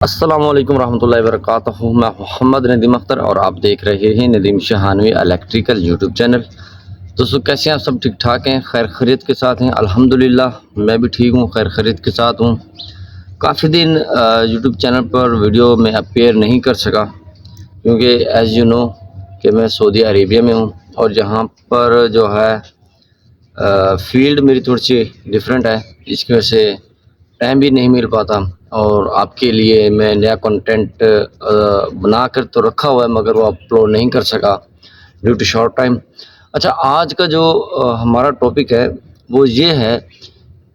अस्सलाम वालेकुम रहमतुल्लाहि वबरकातुहू। मैं मोहम्मद नदीम अख्तर और आप देख रहे हैं नदीम शहानवी इलेक्ट्रिकल यूट्यूब चैनल। दोस्तों, कैसे हैं आप? सब ठीक ठाक हैं, खैर खैरियत के साथ हैं? अल्हम्दुलिल्लाह मैं भी ठीक हूँ, खैर खैरियत के साथ हूँ। काफ़ी दिन यूट्यूब चैनल पर वीडियो में अपीयर नहीं कर सका क्योंकि एज़ यू नो कि मैं सऊदी अरेबिया में हूँ और जहाँ पर जो है फील्ड मेरी थोड़ी सी डिफरेंट है, जिसकी वजह से टाइम भी नहीं मिल पाता और आपके लिए मैं नया कंटेंट बना कर तो रखा हुआ है मगर वो अपलोड नहीं कर सका ड्यू टू शॉर्ट टाइम। अच्छा, आज का जो हमारा टॉपिक है वो ये है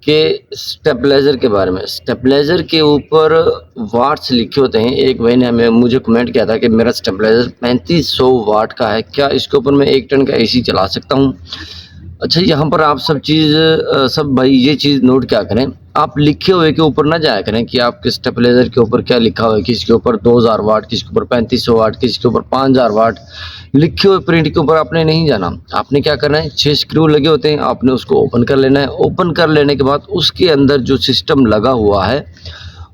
कि स्टेबलाइज़र के बारे में। स्टेबलाइज़र के ऊपर वाट्स लिखे होते हैं। एक भाई ने मुझे कमेंट किया था कि मेरा स्टेबलाइज़र 3500 वाट का है, क्या इसके ऊपर मैं 1 टन का एसी चला सकता हूँ? अच्छा, यहाँ पर आप सब भाई ये चीज़ नोट क्या करें, आप लिखे हुए के ऊपर ना जाया करें कि आपके स्टेबलाइज़र के ऊपर क्या लिखा हुआ है, किसके ऊपर 2000 वाट, किसके ऊपर 3500 वाट, किसके ऊपर 5000 वाट। लिखे हुए प्रिंट के ऊपर आपने नहीं जाना। आपने क्या करना है, 6 स्क्रू लगे होते हैं, आपने उसको ओपन कर लेना है। ओपन कर लेने के बाद उसके अंदर जो सिस्टम लगा हुआ है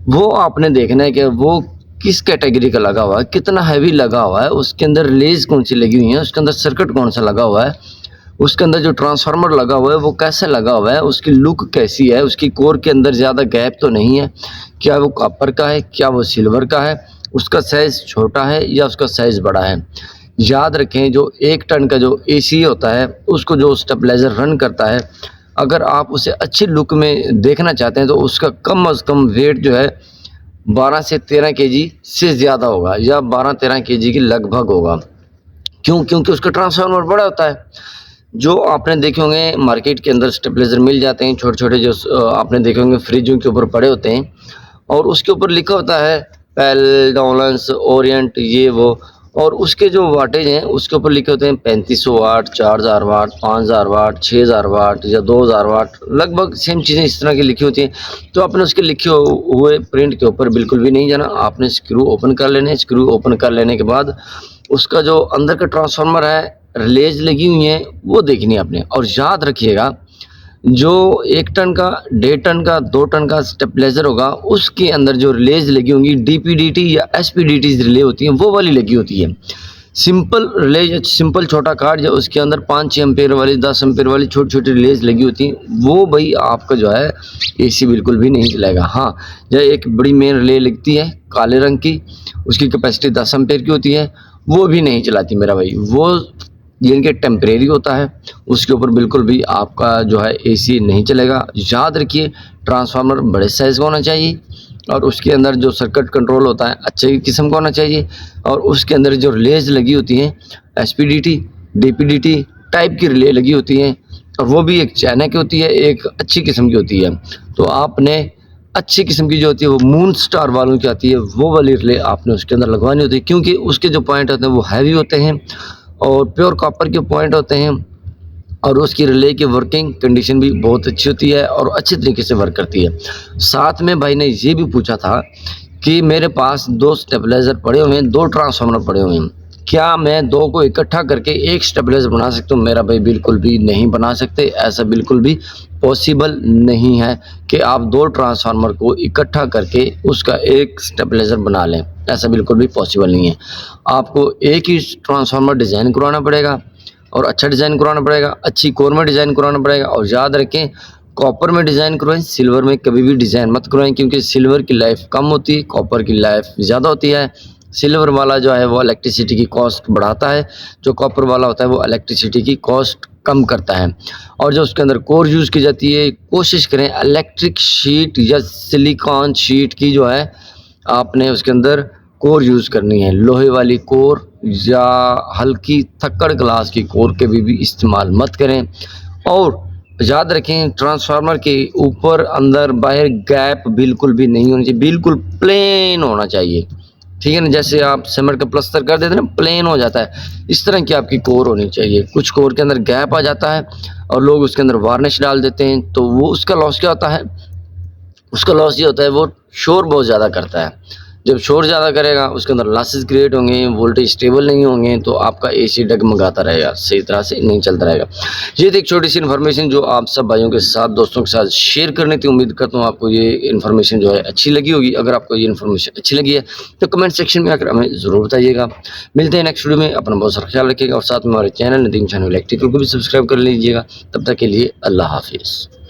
वो आपने देखना है कि वो किस कैटेगरी का लगा हुआ है, कितना हैवी लगा हुआ है, उसके अंदर रिलेज कौन सी लगी हुई है, उसके अंदर सर्किट कौन सा लगा हुआ है, उसके अंदर जो ट्रांसफार्मर लगा हुआ है वो कैसे लगा हुआ है, उसकी लुक कैसी है, उसकी कोर के अंदर ज़्यादा गैप तो नहीं है, क्या वो कॉपर का है, क्या वो सिल्वर का है, उसका साइज़ छोटा है या उसका साइज़ बड़ा है। याद रखें, जो 1 टन का जो एसी होता है उसको जो स्टेबलाइज़र रन करता है, अगर आप उसे अच्छी लुक में देखना चाहते हैं तो उसका कम अज़ कम वेट जो है 12 से 13 केजी से ज़्यादा होगा या 12-13 केजी के लगभग होगा। क्यों? क्योंकि उसका ट्रांसफार्मर बड़ा होता है। जो आपने देखे होंगे मार्केट के अंदर स्टेबलाइज़र मिल जाते हैं छोटे-छोटे, जो आपने देखे होंगे फ्रिजों के ऊपर पड़े होते हैं और उसके ऊपर लिखा होता है पेल, डोलेंस, ओरिएंट, ये वो, और उसके जो वाटेज हैं उसके ऊपर लिखे होते हैं 3500 वाट, 4000 वाट, 5000 वाट, 6000 वाट या 2000 वाट, लगभग सेम चीज़ें इस तरह की लिखी होती हैं। तो आपने उसके लिखे हुए प्रिंट के ऊपर बिल्कुल भी नहीं जाना। आपने स्क्रू ओपन कर लेने हैं। स्क्रू ओपन कर लेने के बाद उसका जो अंदर का ट्रांसफार्मर है, रिलेज लगी हुई हैं, वो देखनी है आपने। और याद रखिएगा, जो 1 टन का, 1.5 टन का, 2 टन का स्टेबलाइज़र होगा उसके अंदर जो रिलेज लगी होंगी डीपीडीटी या एसपीडीटी रिले होती हैं, वो वाली लगी होती है। सिंपल रिलेज, सिंपल छोटा कार्ड, या उसके अंदर 5-6 एम्पेयर वाली, 10 एम्पेयर वाली छोटी-छोटी रिलेज लगी होती हैं, वो भाई आपका जो है एसी बिल्कुल भी नहीं चलाएगा। हाँ, जो एक बड़ी मेन रिले लगती है काले रंग की, उसकी कैपेसिटी 10 एम्पेयर की होती है, वो भी नहीं चलाती मेरा भाई। वो जिनके टेम्परेरी होता है उसके ऊपर बिल्कुल भी आपका जो है एसी नहीं चलेगा। याद रखिए, ट्रांसफार्मर बड़े साइज़ का होना चाहिए और उसके अंदर जो सर्किट कंट्रोल होता है अच्छे किस्म का होना चाहिए, और उसके अंदर जो रिलेज लगी होती हैं एसपीडीटी, डीपीडीटी टाइप की रिले लगी होती हैं, और वो भी एक चाइना की होती है, एक अच्छी किस्म की होती है। तो आपने अच्छी किस्म की जो होती है वो मून स्टार वालों की आती है, वो वाली रिले आपने उसके अंदर लगवानी होती है, क्योंकि उसके जो पॉइंट होते हैं वो हैवी होते हैं और प्योर कॉपर के पॉइंट होते हैं, और उसकी रिले की वर्किंग कंडीशन भी बहुत अच्छी होती है और अच्छी तरीके से वर्क करती है। साथ में भाई ने ये भी पूछा था कि मेरे पास 2 स्टेबलाइज़र पड़े हुए हैं, 2 ट्रांसफार्मर पड़े हुए हैं, क्या मैं 2 को इकट्ठा करके 1 स्टेबलाइज़र बना सकता हूँ? मेरा भाई बिल्कुल भी नहीं बना सकते। ऐसा बिल्कुल भी पॉसिबल नहीं है कि आप 2 ट्रांसफार्मर को इकट्ठा करके उसका 1 स्टेबलाइज़र बना लें, ऐसा बिल्कुल भी पॉसिबल नहीं है। आपको एक ही ट्रांसफार्मर डिज़ाइन करवाना पड़ेगा और अच्छा डिज़ाइन करवाना पड़ेगा, अच्छी कोर में डिज़ाइन करवाना पड़ेगा। और याद रखें, कॉपर में डिज़ाइन करवाएं, सिल्वर में कभी भी डिज़ाइन मत करवाएं, क्योंकि सिल्वर की लाइफ कम होती है, कॉपर की लाइफ ज़्यादा होती है। सिल्वर वाला जो है वो इलेक्ट्रिसिटी की कॉस्ट बढ़ाता है, जो कॉपर वाला होता है वो इलेक्ट्रिसिटी की कॉस्ट कम करता है। और जो उसके अंदर कोर यूज़ की जाती है, कोशिश करें इलेक्ट्रिक शीट या सिलिकॉन शीट की जो है आपने उसके अंदर कोर यूज़ करनी है। लोहे वाली कोर या हल्की थक्कड़ ग्लास की कोर के भी इस्तेमाल मत करें। और याद रखें, ट्रांसफार्मर के ऊपर अंदर बाहर गैप बिल्कुल भी नहीं होनी चाहिए, बिल्कुल प्लेन होना चाहिए, ठीक है ना। जैसे आप सीमेंट का प्लास्टर कर देते हैं ना, प्लेन हो जाता है, इस तरह की आपकी कोर होनी चाहिए। कुछ कोर के अंदर गैप आ जाता है और लोग उसके अंदर वार्निश डाल देते हैं, तो वो उसका लॉस क्या होता है? उसका लॉस ये होता है वो शोर बहुत ज़्यादा करता है। जब शोर ज़्यादा करेगा उसके अंदर लॉसेस क्रिएट होंगे, वोल्टेज स्टेबल नहीं होंगे, तो आपका एसी डगमगाता रहेगा, सही तरह से नहीं चलता रहेगा। ये थी एक छोटी सी इन्फॉर्मेशन जो आप सब भाइयों के साथ, दोस्तों के साथ शेयर करने की उम्मीद करता हूँ आपको ये इन्फॉर्मेशन जो है अच्छी लगी होगी। अगर आपको ये इन्फॉर्मेशन अच्छी लगी है तो कमेंट सेक्शन में आकर हमें ज़रूर बताइएगा। मिलते हैं नेक्स्ट वीडियो में, अपना बहुत सारा ख्याल रखिएगा और साथ में हमारे चैनल नदीम शाहानवी इलेक्ट्रिकल को भी सब्सक्राइब कर लीजिएगा। तब तक के लिए अल्लाह हाफिज़।